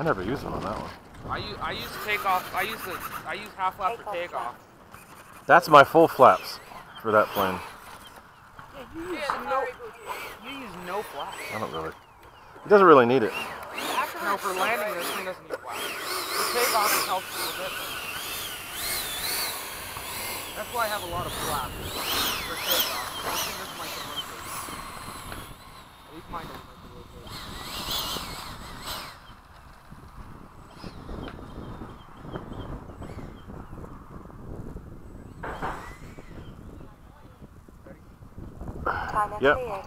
I never used one on that one. I use takeoff. I use half flap for takeoff. That's my full flaps for that plane. Yeah, you use no flaps. I don't really. It doesn't really need it. No, for landing this thing doesn't need flaps. For takeoff it helps a little bit. That's why I have a lot of flaps for takeoff. This thing doesn't like to rotate. At least mine doesn't like to rotate. Timer Yep. cleared.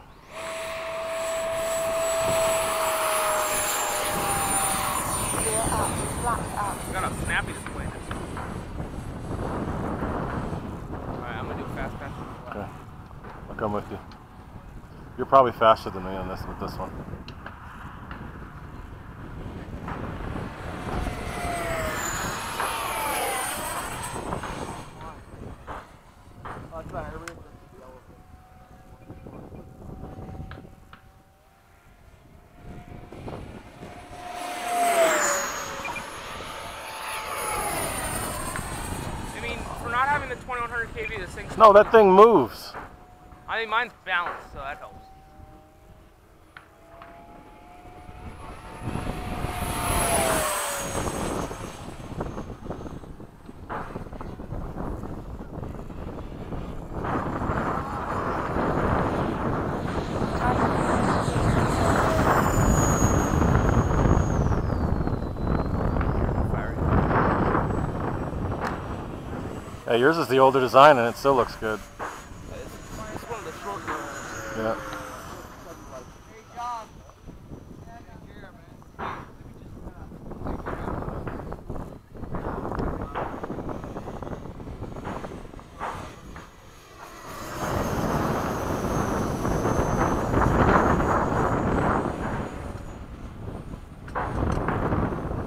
Gear up, flaps up. You got how snappy this plane is. Alright, I'm gonna do fast pass. Okay. I'll come with you. You're probably faster than me on this with this one. Not having the 2100 kV, this thing's... No, that thing moves. I mean, mine's balanced, so that helps. Yeah, yours is the older design and it still looks good. It's one of the short ones. Yeah. Hey, John.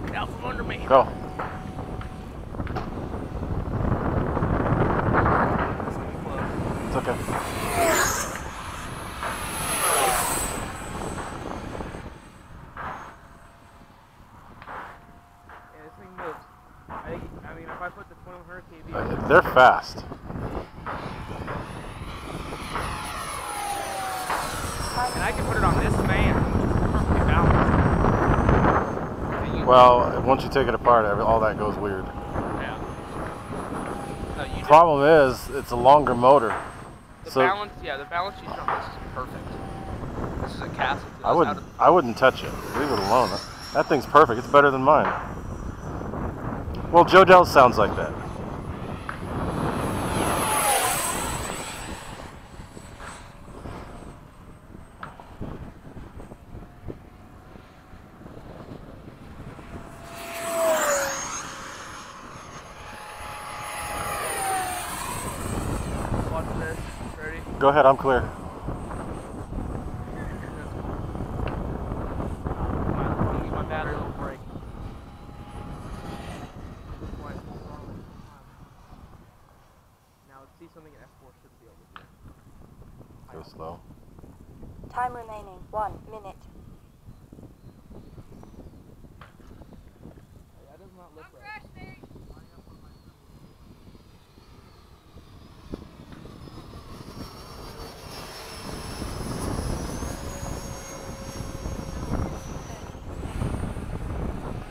Get out from under me. Go. It's okay. Yeah, this thing moves. I mean, if I put the 2100 kV... They're fast. And I can put it on this fan, which is perfectly balanced. Well, once you take it apart, all that goes weird. Yeah. No, you Problem is, it's a longer motor. the So balance you use on this is perfect. This is a castle. I wouldn't touch it. Leave it alone. That thing's perfect. It's better than mine. Well, Joe Dell sounds like that. Watch this. Ready? Go ahead, I'm clear. My battery will break. Now let's see something an F-4 should be able to do. Go slow. Time remaining 1 minute. That does not look right.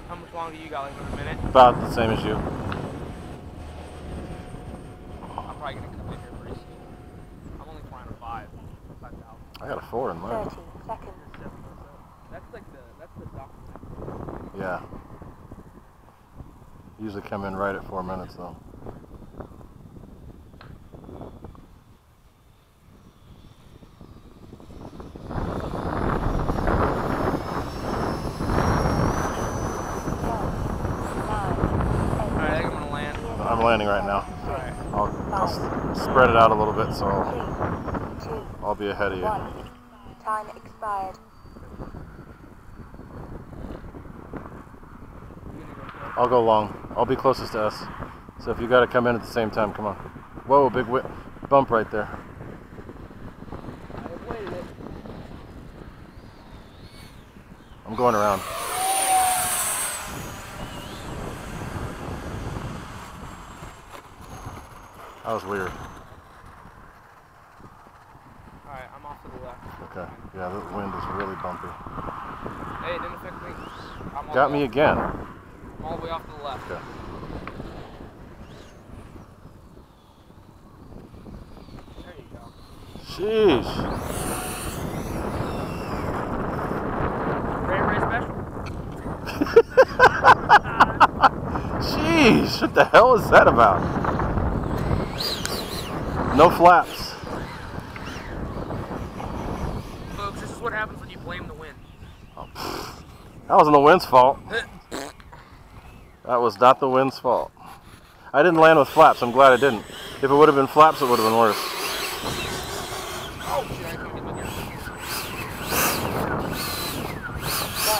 How much longer you got? Like another minute? About the same as you. I'm probably gonna come in here pretty soon. I'm only flying a 5,000. I got a 4 in mine. 30 seconds. That's the document. Yeah. Usually come in right at 4 minutes though. I'm landing right now. I'll spread it out a little bit so I'll be ahead of you. Time expired. I'll go long. I'll be closest to us. So if you got to come in at the same time, come on. Whoa, big bump right there. I avoided it. I'm going around. That was weird. Alright, I'm off to the left. Okay. Yeah, the wind is really bumpy. Hey, it didn't affect me. I'm all Got the me way again. I'm all the way off to the left. Okay. There you go. Sheesh. Ray special. Sheesh. What the hell is that about? No flaps. Folks, this is what happens when you blame the wind. That wasn't the wind's fault. That was not the wind's fault. I didn't land with flaps. I'm glad I didn't. If it would have been flaps, it would have been worse. Oh shit, I couldn't get my gear.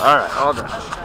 All right, all done.